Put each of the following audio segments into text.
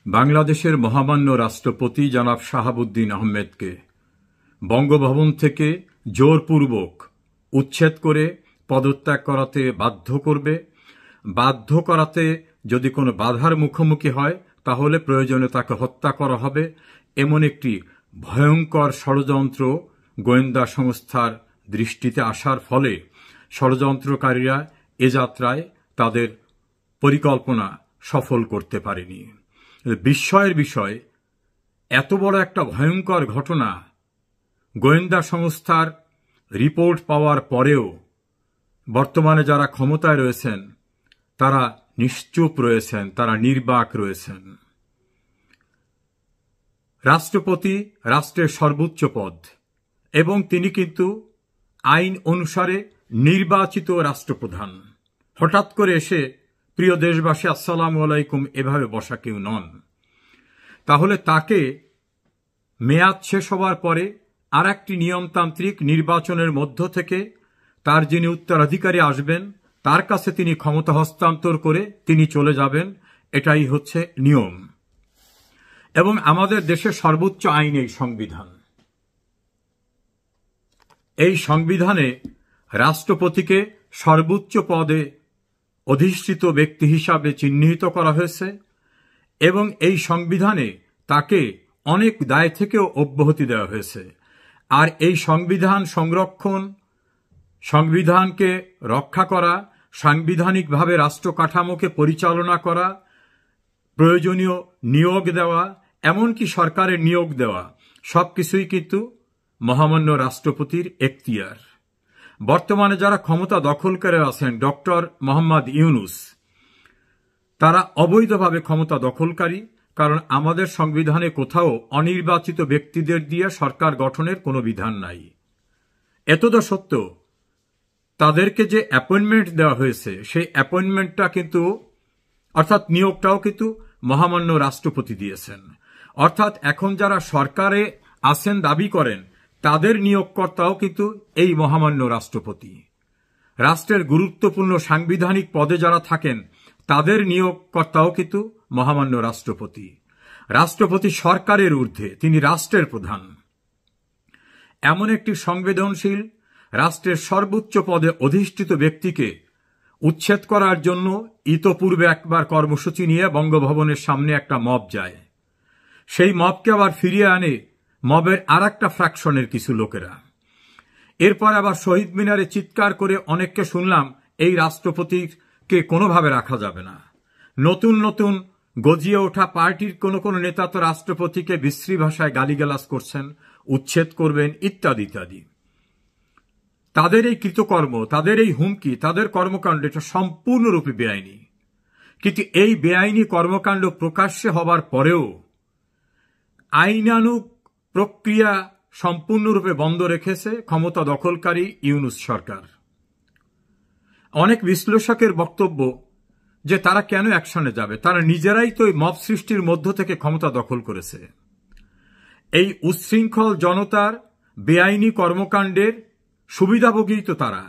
বাংলাদেশের মহামান্য রাষ্ট্রপতি জনাব শাহাবুদ্দিন আহমেদকে বঙ্গভবন থেকে জোরপূর্বক উচ্ছেদ করে পদত্যাগ করাতে বাধ্য করবে। বাধ্য করাতে যদি কোনো বাধার মুখোমুখি হয় তাহলে প্রয়োজনে তাকে হত্যা করা হবে, এমন একটি ভয়ঙ্কর ষড়যন্ত্র গোয়েন্দা সংস্থার দৃষ্টিতে আসার ফলে ষড়যন্ত্রকারীরা এ যাত্রায় তাদের পরিকল্পনা সফল করতে পারেনি। বিস্ময়ের বিষয়, এত বড় একটা ভয়ঙ্কর ঘটনা গোয়েন্দা সংস্থার রিপোর্ট পাওয়ার পরেও বর্তমানে যারা ক্ষমতায় রয়েছেন তারা নিশ্চুপ রয়েছেন, তারা নির্বাক রয়েছেন। রাষ্ট্রপতি রাষ্ট্রের সর্বোচ্চ পদ এবং তিনি কিন্তু আইন অনুসারে নির্বাচিত রাষ্ট্রপ্রধান। হঠাৎ করে এসে প্রিয় দেশবাসী আসসালামু আলাইকুম এভাবে বসা কেউ নন। তাহলে তাকে মেয়াদ শেষ হবার পরে আর একটি নিয়মতান্ত্রিক নির্বাচনের মধ্য থেকে তার যিনি উত্তরাধিকারী আসবেন তার কাছে তিনি ক্ষমতা হস্তান্তর করে তিনি চলে যাবেন, এটাই হচ্ছে নিয়ম। এবং আমাদের দেশের সর্বোচ্চ আইন এই সংবিধান। এই সংবিধানে রাষ্ট্রপতিকে সর্বোচ্চ পদে অধিষ্ঠিত ব্যক্তি হিসাবে চিহ্নিত করা হয়েছে এবং এই সংবিধানে তাকে অনেক দায় থেকেও অব্যাহতি দেওয়া হয়েছে। আর এই সংবিধান সংরক্ষণ, সংবিধানকে রক্ষা করা, সাংবিধানিকভাবে রাষ্ট্র কাঠামোকে পরিচালনা করা, প্রয়োজনীয় নিয়োগ দেওয়া, এমনকি সরকারের নিয়োগ দেওয়া, সবকিছুই কিন্তু মহামান্য রাষ্ট্রপতির এখতিয়ার। বর্তমানে যারা ক্ষমতা দখল করে আছেন ডক্টর মোহাম্মদ ইউনূস, তারা অবৈধভাবে ক্ষমতা দখলকারী, কারণ আমাদের সংবিধানে কোথাও অনির্বাচিত ব্যক্তিদের দিয়ে সরকার গঠনের কোনো বিধান নাই। এতদা সত্ত্বেও তাদেরকে যে অ্যাপয়েন্টমেন্ট দেওয়া হয়েছে সেই অ্যাপয়েন্টমেন্টটা কিন্তু অর্থাৎ নিয়োগটাও কিন্তু মহামান্য রাষ্ট্রপতি দিয়েছেন। অর্থাৎ এখন যারা সরকারে আছেন দাবি করেন তাদের নিয়োগকর্তাও কিন্তু এই মহামান্য রাষ্ট্রপতি। রাষ্ট্রের গুরুত্বপূর্ণ সাংবিধানিক পদে যারা থাকেন তাদের নিয়োগকর্তাও কিন্তু মহামান্য রাষ্ট্রপতি। রাষ্ট্রপতি সরকারের ঊর্ধ্বে, তিনি রাষ্ট্রের প্রধান। এমন একটি সংবেদনশীল রাষ্ট্রের সর্বোচ্চ পদে অধিষ্ঠিত ব্যক্তিকে উচ্ছেদ করার জন্য ইতপূর্বে একবার কর্মসূচি নিয়ে বঙ্গভবনের সামনে একটা মব যায়। সেই মবকে আবার ফিরিয়ে আনে মবের আর একটা ফ্র্যাকশনের কিছু লোকেরা। এরপর আবার শহীদ মিনারে চিৎকার করে অনেককে শুনলাম এই রাষ্ট্রপতিকে কোনোভাবে রাখা যাবে না। নতুন নতুন গজিয়ে ওঠা পার্টির কোন কোন নেতা তো রাষ্ট্রপতিকে বিশ্রী ভাষায় গালিগালাজ করছেন, উচ্ছেদ করবেন ইত্যাদি ইত্যাদি। তাদের এই কৃতকর্ম, তাদের এই হুমকি, তাদের কর্মকাণ্ড এটা সম্পূর্ণরূপে বেআইনি। কিন্তু এই বেআইনি কর্মকাণ্ড প্রকাশ্যে হবার পরেও আইনানুগ প্রক্রিয়া সম্পূর্ণরূপে বন্ধ রেখেছে ক্ষমতা দখলকারী ইউনূস সরকার। অনেক বিশ্লেষকের বক্তব্য যে তারা কেন অ্যাকশনে যাবে, তারা নিজেরাই তো এই মব সৃষ্টির মধ্য থেকে ক্ষমতা দখল করেছে। এই উচ্ছৃঙ্খল জনতার বেআইনি কর্মকাণ্ডের সুবিধাভোগী তো তারা।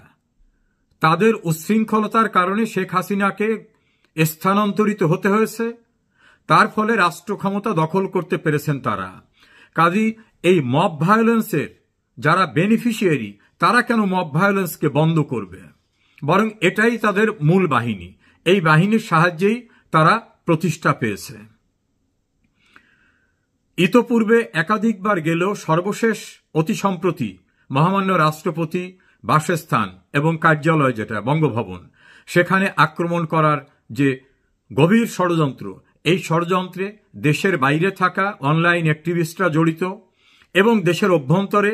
তাদের উচ্ছৃঙ্খলতার কারণে শেখ হাসিনাকে স্থানান্তরিত হতে হয়েছে, তার ফলে রাষ্ট্র ক্ষমতা দখল করতে পেরেছেন তারা। কাজেই এই মব ভায়োলেন্সের যারা বেনিফিশিয়ারি তারা কেন মব ভায়োলেন্সকে বন্ধ করবে, বরং এটাই তাদের মূল বাহিনী। এই বাহিনীর সাহায্যেই তারা প্রতিষ্ঠা পেয়েছে। ইতপূর্বে একাধিকবার গেলেও সর্বশেষ অতি সম্প্রতি মহামান্য রাষ্ট্রপতি বাসস্থান এবং কার্যালয় যেটা বঙ্গভবন, সেখানে আক্রমণ করার যে গভীর ষড়যন্ত্র, এই ষড়যন্ত্রে দেশের বাইরে থাকা অনলাইন অ্যাক্টিভিস্টরা জড়িত এবং দেশের অভ্যন্তরে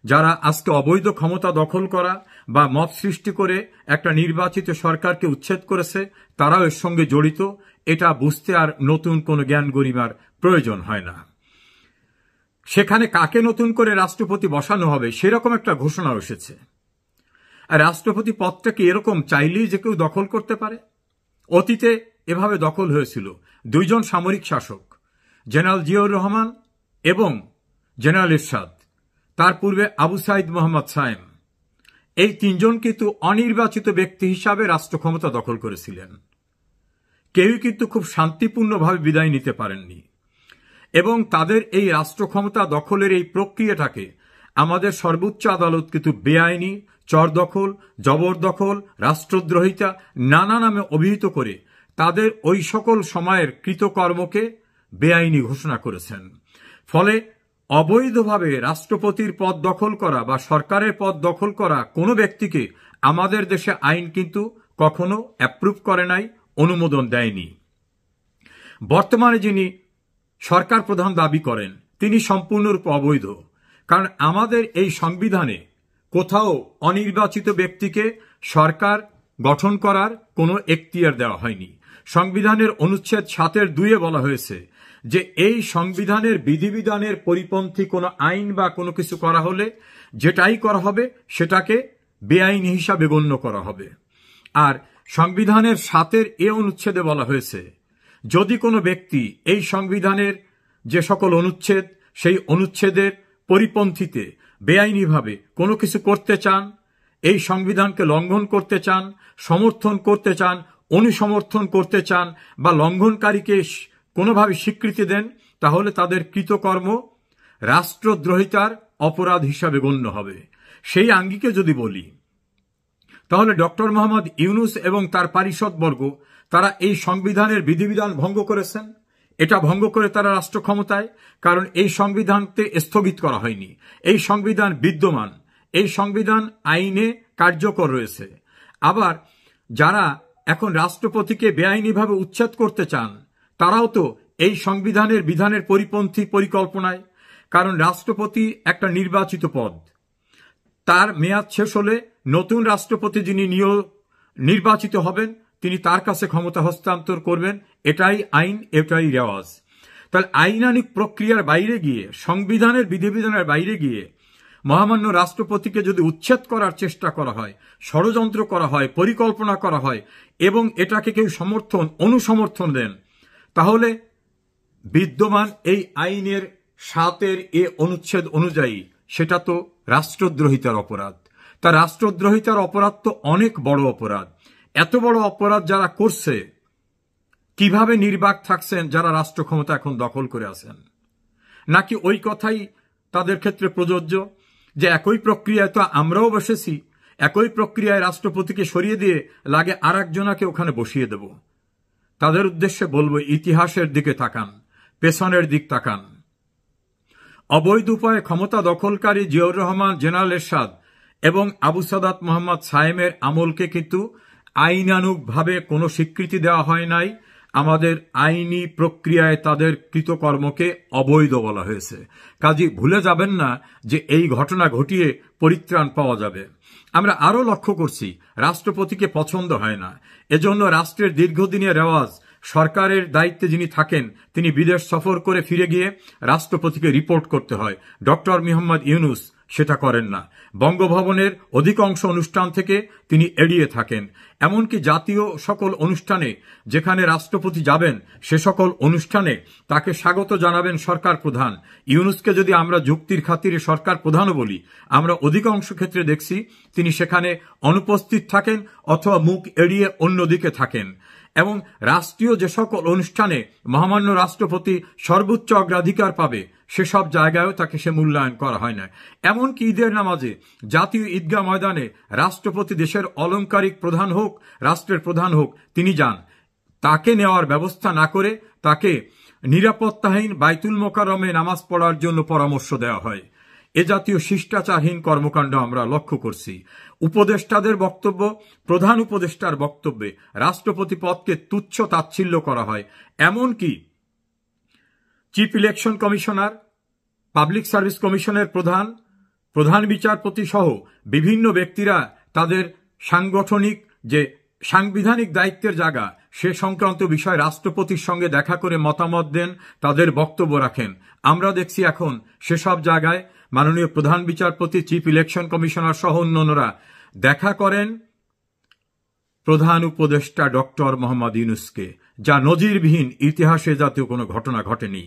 যারা আজকে অবৈধ ক্ষমতা দখল করা বা মব সৃষ্টি করে একটা নির্বাচিত সরকারকে উচ্ছেদ করেছে তারাও এর সঙ্গে জড়িত। এটা বুঝতে আর নতুন কোনো জ্ঞান গরিমার প্রয়োজন হয় না। সেখানে কাকে নতুন করে রাষ্ট্রপতি বসানো হবে সেরকম একটা ঘোষণা এসেছে। আর রাষ্ট্রপতি পদটাকে এরকম চাইলেই যে কেউ দখল করতে পারে? অতীতে এভাবে দখল হয়েছিল দুইজন সামরিক শাসক, জেনারেল জিয়াউর রহমান এবং জেনারেল এরশাদ, তার পূর্বে আবু সাইদ মোহাম্মদ সায়েম। এই তিনজন কিন্তু অনির্বাচিত ব্যক্তি হিসাবে রাষ্ট্র ক্ষমতা দখল করেছিলেন। কেউই কিন্তু খুব শান্তিপূর্ণভাবে বিদায় নিতে পারেননি এবং তাদের এই রাষ্ট্র ক্ষমতা দখলের এই প্রক্রিয়াটাকে আমাদের সর্বোচ্চ আদালত কিন্তু বেআইনি, চরদখল, জবরদখল, রাষ্ট্রদ্রোহিতা নানা নামে অভিহিত করে তাদের ওই সকল সময়ের কৃতকর্মকে বেআইনি ঘোষণা করেছেন। ফলে অবৈধভাবে রাষ্ট্রপতির পদ দখল করা বা সরকারের পদ দখল করা কোনো ব্যক্তিকে আমাদের দেশে আইন কিন্তু কখনো অ্যাপ্রুভ করে নাই, অনুমোদন দেয়নি। বর্তমানে যিনি সরকার প্রধান দাবি করেন তিনি সম্পূর্ণরূপে অবৈধ, কারণ আমাদের এই সংবিধানে কোথাও অনির্বাচিত ব্যক্তিকে সরকার গঠন করার কোনো এখতিয়ার দেওয়া হয়নি। সংবিধানের অনুচ্ছেদ 7(2) বলা হয়েছে যে এই সংবিধানের বিধিবিধানের পরিপন্থী কোনো আইন বা কোনো কিছু করা হলে যেটাই করা হবে সেটাকে বেআইনি হিসাবে গণ্য করা হবে। আর সংবিধানের 7(a) অনুচ্ছেদে বলা হয়েছে যদি কোনো ব্যক্তি এই সংবিধানের যে সকল অনুচ্ছেদ সেই অনুচ্ছেদের পরিপন্থীতে বেআইনিভাবে কোনো কিছু করতে চান, এই সংবিধানকে লঙ্ঘন করতে চান, সমর্থন করতে চান, অনুসমর্থন করতে চান বা লঙ্ঘনকারীকে কোনোভাবে স্বীকৃতি দেন, তাহলে তাদের কৃতকর্ম রাষ্ট্রদ্রোহিতার অপরাধ হিসাবে গণ্য হবে। সেই আঙ্গিকে যদি বলি তাহলে ডক্টর মোহাম্মদ ইউনূস এবং তার পারিষদবর্গ তারা এই সংবিধানের বিধিবিধান ভঙ্গ করেছেন। এটা ভঙ্গ করে তারা রাষ্ট্র ক্ষমতায়, কারণ এই সংবিধানকে স্থগিত করা হয়নি। এই সংবিধান বিদ্যমান, এই সংবিধান আইনে কার্যকর রয়েছে। আবার যারা এখন রাষ্ট্রপতিকে বেআইনিভাবে উচ্ছেদ করতে চান তারাও তো এই সংবিধানের বিধানের পরিপন্থী পরিকল্পনায়, কারণ রাষ্ট্রপতি একটা নির্বাচিত পদ, তার মেয়াদ শেষ হলে নতুন রাষ্ট্রপতি যিনি নির্বাচিত হবেন তিনি তার কাছে ক্ষমতা হস্তান্তর করবেন। এটাই আইন, এটাই রেওয়াজ। তাহলে আইনানুগ প্রক্রিয়ার বাইরে গিয়ে, সংবিধানের বিধিবিধানের বাইরে গিয়ে মহামান্য রাষ্ট্রপতিকে যদি উচ্ছেদ করার চেষ্টা করা হয়, ষড়যন্ত্র করা হয়, পরিকল্পনা করা হয় এবং এটাকে কেউ অনুসমর্থন দেন, তাহলে বিদ্যমান এই আইনের 7(a) অনুচ্ছেদ অনুযায়ী সেটা তো রাষ্ট্রদ্রোহিতার অপরাধ। তা রাষ্ট্রদ্রোহিতার অপরাধ তো অনেক বড় অপরাধ। এত বড় অপরাধ যারা করছে কিভাবে নির্বাক থাকছেন যারা রাষ্ট্র ক্ষমতা এখন দখল করে আছেন? নাকি ওই কথাই তাদের ক্ষেত্রে প্রযোজ্য যে একই প্রক্রিয়ায় তো আমরাও বসেছি, একই প্রক্রিয়ায় রাষ্ট্রপতিকে সরিয়ে দিয়ে লাগে আর একজনাকে ওখানে বসিয়ে দেব? তাদের উদ্দেশ্যে বলবো, ইতিহাসের দিকে তাকান, পেছনের দিক তাকান। অবৈধ উপায়ে ক্ষমতা দখলকারী জিয়াউর রহমান, জেনারেল এরশাদ এবং আবু সাদাত মোহাম্মদ সায়েমের আমলকে কিন্তু আইনানুগভাবে কোনো স্বীকৃতি দেওয়া হয় নাই। আমাদের আইনি প্রক্রিয়ায় তাদের কৃতকর্মকে অবৈধ বলা হয়েছে। কাজী ভুলে যাবেন না যে এই ঘটনা ঘটিয়ে পরিত্রাণ পাওয়া যাবে। আমরা আরও লক্ষ্য করছি রাষ্ট্রপতিকে পছন্দ হয় না, এজন্য রাষ্ট্রের দীর্ঘদিনের রেওয়াজ সরকারের দায়িত্বে যিনি থাকেন তিনি বিদেশ সফর করে ফিরে গিয়ে রাষ্ট্রপতিকে রিপোর্ট করতে হয়। ডক্টর মোহাম্মদ ইউনূস সেটা করেন না। বঙ্গভবনের অধিকাংশ অনুষ্ঠান থেকে তিনি এড়িয়ে থাকেন। এমনকি জাতীয় সকল অনুষ্ঠানে যেখানে রাষ্ট্রপতি যাবেন সে সকল অনুষ্ঠানে তাকে স্বাগত জানাবেন সরকার প্রধান। ইউনূসকে যদি আমরা যুক্তির খাতিরে সরকার প্রধানও বলি, আমরা অধিকাংশ ক্ষেত্রে দেখছি তিনি সেখানে অনুপস্থিত থাকেন অথবা মুখ এড়িয়ে অন্যদিকে থাকেন। এবং রাষ্ট্রীয় যে সকল অনুষ্ঠানে মহামান্য রাষ্ট্রপতি সর্বোচ্চ অগ্রাধিকার পাবে সেসব জায়গায়ও তাকে সে মূল্যায়ন করা হয় না। এমনকি ঈদের নামাজে জাতীয় ঈদগাহ ময়দানে রাষ্ট্রপতি দেশের অলংকারিক প্রধান হোক, রাষ্ট্রের প্রধান হোক, তিনি যান, তাকে নেওয়ার ব্যবস্থা না করে তাকে নিরাপত্তাহীন বাইতুল মোকাররমে নামাজ পড়ার জন্য পরামর্শ দেওয়া হয়। এ জাতীয় শিষ্টাচারহীন কর্মকাণ্ড আমরা লক্ষ্য করছি। উপদেষ্টাদের বক্তব্য, প্রধান উপদেষ্টার বক্তব্যে রাষ্ট্রপতি পদকে তুচ্ছ তাচ্ছিল্য করা হয়। এমনকি chief election commissioner, public service কমিশনের প্রধান বিচারপতি সহ বিভিন্ন ব্যক্তিরা তাদের সাংগঠনিক যে সাংবিধানিক দায়িত্বের জায়গা সে সংক্রান্ত বিষয় রাষ্ট্রপতির সঙ্গে দেখা করে মতামত দেন, তাদের বক্তব্য রাখেন। আমরা দেখছি এখন সেসব জায়গায় মাননীয় প্রধান বিচারপতি, চিফ ইলেকশন কমিশনার সহ অন্যান্যরা দেখা করেন প্রধান উপদেষ্টা ডক্টর মোহাম্মদ ইউনূসকে, যা নজিরবিহীন, ইতিহাসে জাতীয় কোনো ঘটনা ঘটেনি।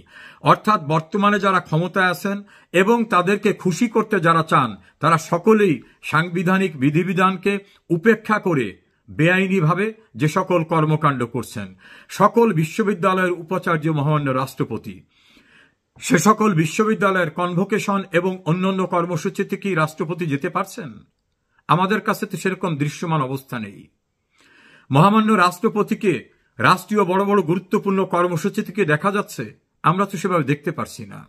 অর্থাৎ বর্তমানে যারা ক্ষমতায় আছেন এবং তাদেরকে খুশি করতে যারা চান তারা সকলেই সাংবিধানিক বিধিবিধানকে উপেক্ষা করে বেআইনিভাবে যে সকল কর্মকাণ্ড করছেন, সকল বিশ্ববিদ্যালয়ের উপাচার্য মহামান্য রাষ্ট্রপতি, সে সকল বিশ্ববিদ্যালয়ের কনভোকেশন এবং অন্যান্য কর্মসূচিতে কি রাষ্ট্রপতি যেতে পারছেন? আমাদের কাছে তো সেরকম দৃশ্যমান অবস্থা নেই। মহামান্য রাষ্ট্রপতিকে রাষ্ট্রীয় বড় বড় গুরুত্বপূর্ণ কর্মসূচি থেকে দেখা যাচ্ছে, আমরা তো সেভাবে দেখতে পারছি না।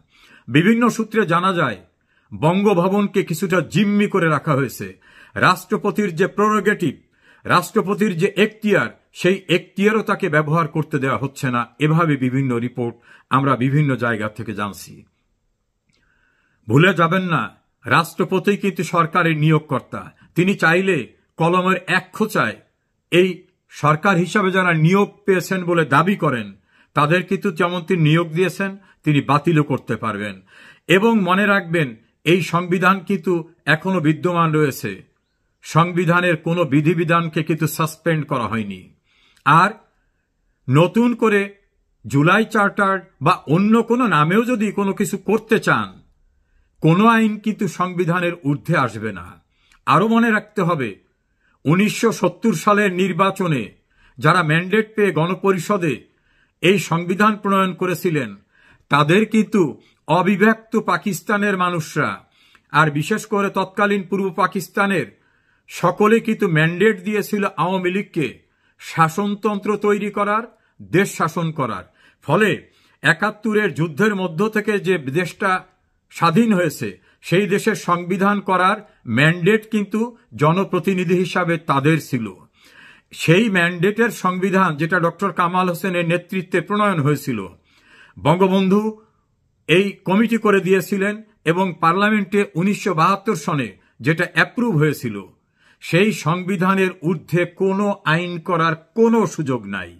বিভিন্ন সূত্রে জানা যায় বঙ্গভবনকে কিছুটা জিম্মি করে রাখা হয়েছে। রাষ্ট্রপতির যে প্রেরোগেটিভ, রাষ্ট্রপতির যে এখতিয়ার, সেই এখতিয়ারও তাকে ব্যবহার করতে দেওয়া হচ্ছে না, এভাবে বিভিন্ন রিপোর্ট আমরা বিভিন্ন জায়গা থেকে জানছি। ভুলে যাবেন না, রাষ্ট্রপতি কিন্তু সরকারের নিয়োগকর্তা। তিনি চাইলে কলমের এক খোঁচায় এই সরকার হিসাবে যারা নিয়োগ পেয়েছেন বলে দাবি করেন, তাদের কিন্তু যেমন তিনি নিয়োগ দিয়েছেন, তিনি বাতিলও করতে পারবেন। এবং মনে রাখবেন, এই সংবিধান কিন্তু এখনো বিদ্যমান রয়েছে। সংবিধানের কোনো বিধিবিধানকে কিন্তু সাসপেন্ড করা হয়নি। আর নতুন করে জুলাই চার্টার বা অন্য কোনো নামেও যদি কোনো কিছু করতে চান, কোনো আইন কিন্তু সংবিধানের ঊর্ধ্বে আসবে না। আরও মনে রাখতে হবে, 1970 সালের নির্বাচনে যারা ম্যান্ডেট পেয়ে গণপরিষদে এই সংবিধান প্রণয়ন করেছিলেন, তাদের কিন্তু অবিভক্ত পাকিস্তানের মানুষরা, আর বিশেষ করে তৎকালীন পূর্ব পাকিস্তানের সকলে কিন্তু ম্যান্ডেট দিয়েছিল আওয়ামী লীগকে শাসনতন্ত্র তৈরি করার, দেশ শাসন করার। ফলে 71-এর যুদ্ধের মধ্য থেকে যে দেশটা স্বাধীন হয়েছে, সেই দেশের সংবিধান করার ম্যান্ডেট কিন্তু জনপ্রতিনিধি হিসাবে তাদের ছিল। সেই ম্যান্ডেটের সংবিধান যেটা ডক্টর কামাল হোসেনের নেতৃত্বে প্রণয়ন হয়েছিল, বঙ্গবন্ধু এই কমিটি করে দিয়েছিলেন এবং পার্লামেন্টে 1972 সনে যেটা অ্যাপ্রুভ হয়েছিল, সেই সংবিধানের ঊর্ধ্বে কোনো আইন করার কোনো সুযোগ নাই।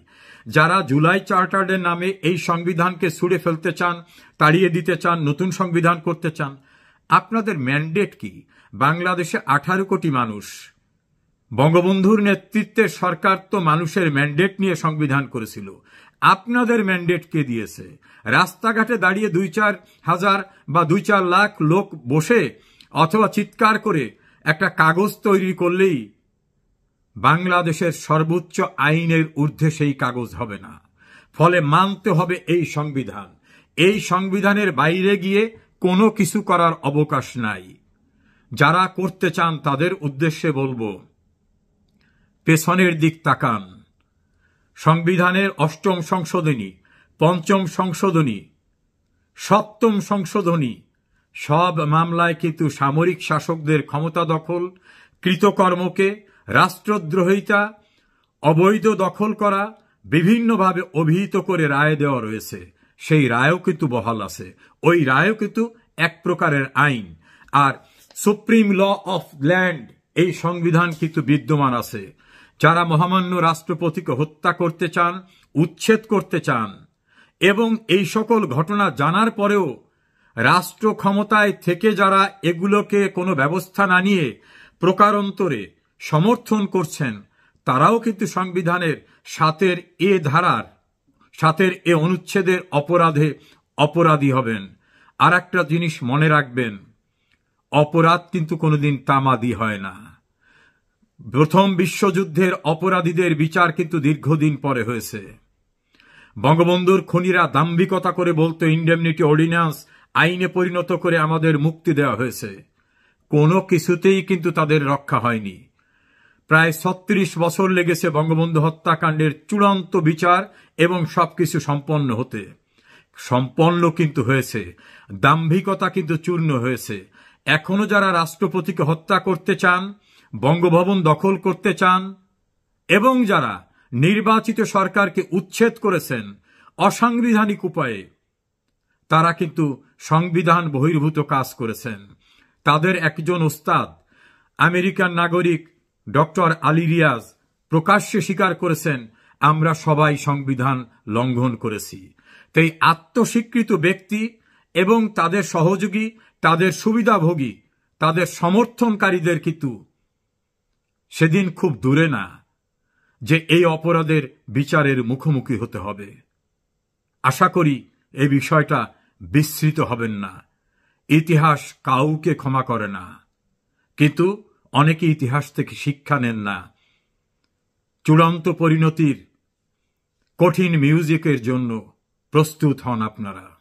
যারা জুলাই চার্টারের নামে এই সংবিধানকে ছুঁড়ে ফেলতে চান, তাড়িয়ে দিতে চান, নতুন সংবিধান করতে চান, আপনাদের ম্যান্ডেট কি? বাংলাদেশে 18 কোটি মানুষ, বঙ্গবন্ধুর নেতৃত্বে সরকার তো মানুষের ম্যান্ডেট নিয়ে সংবিধান করেছিল। আপনাদের ম্যান্ডেট কে দিয়েছে? রাস্তাঘাটে দাঁড়িয়ে 2-4 হাজার বা 2-4 লাখ লোক বসে অথবা চিৎকার করে একটা কাগজ তৈরি করলেই বাংলাদেশের সর্বোচ্চ আইনের ঊর্ধ্বে সেই কাগজ হবে না। ফলে মানতে হবে এই সংবিধান। এই সংবিধানের বাইরে গিয়ে কোনো কিছু করার অবকাশ নাই। যারা করতে চান তাদের উদ্দেশ্যে বলবো, পেছনের দিক তাকান। সংবিধানের 8ম সংশোধনী, 5ম সংশোধনী, 7ম সংশোধনী, সব মামলায় কিন্তু সামরিক শাসকদের ক্ষমতা দখল, কৃতকর্মকে রাষ্ট্রদ্রোহিতা, অবৈধ দখল করা বিভিন্নভাবে অভিহিত করে রায় দেওয়া রয়েছে। সেই রায়ও কিন্তু বহাল আছে। ওই রায়ও কিন্তু এক প্রকারের আইন। আর সুপ্রিম ল অফ ল্যান্ড, এই সংবিধান কিন্তু বিদ্যমান আছে। যারা মহামান্য রাষ্ট্রপতিকে হত্যা করতে চান, উচ্ছেদ করতে চান, এবং এই সকল ঘটনা জানার পরেও রাষ্ট্র ক্ষমতায় থেকে যারা এগুলোকে কোনো ব্যবস্থা না নিয়ে প্রকারান্তরে সমর্থন করছেন, তারাও কিন্তু সংবিধানের 7-এর এ ধারার, 7-এর এ অনুচ্ছেদের অপরাধে অপরাধী হবেন। আর একটা জিনিস মনে রাখবেন, অপরাধ কিন্তু কোনোদিন তামাদি হয় না। প্রথম বিশ্বযুদ্ধের অপরাধীদের বিচার কিন্তু দীর্ঘদিন পরে হয়েছে। বঙ্গবন্ধুর খুনিরা দাম্ভিকতা করে বলতো ইন্ডেমনিটি অর্ডিন্যান্স আইনে পরিণত করে আমাদের মুক্তি দেওয়া হয়েছে। কোনো কিছুতেই কিন্তু তাদের রক্ষা হয়নি। প্রায় 36 বছর লেগেছে বঙ্গবন্ধু হত্যাকাণ্ডের চূড়ান্ত বিচার এবং সবকিছু সম্পন্ন হতে। সম্পন্ন কিন্তু হয়েছে, দাম্ভিকতা কিন্তু চূর্ণ হয়েছে। এখনো যারা রাষ্ট্রপতিকে হত্যা করতে চান, বঙ্গভবন দখল করতে চান, এবং যারা নির্বাচিত সরকারকে উচ্ছেদ করেছেন অসাংবিধানিক উপায়ে, তারা কিন্তু সংবিধান বহির্ভূত কাজ করেছেন। তাদের একজন ওস্তাদ, আমেরিকান নাগরিক ডক্টর আলী রিয়াজ, প্রকাশ্যে স্বীকার করেছেন, আমরা সবাই সংবিধান লঙ্ঘন করেছি। তাই আত্মস্বীকৃত ব্যক্তি এবং তাদের সহযোগী, তাদের সুবিধাভোগী, তাদের সমর্থনকারীদের কিন্তু সেদিন খুব দূরে না যে এই অপরাধের বিচারের মুখোমুখি হতে হবে। আশা করি এই বিষয়টা বিস্মৃত হবেন না। ইতিহাস কাউকে ক্ষমা করে না, কিন্তু অনেকে ইতিহাস থেকে শিক্ষা নেন না। চূড়ান্ত পরিণতির কঠিন মিউজিকের জন্য প্রস্তুত হন আপনারা।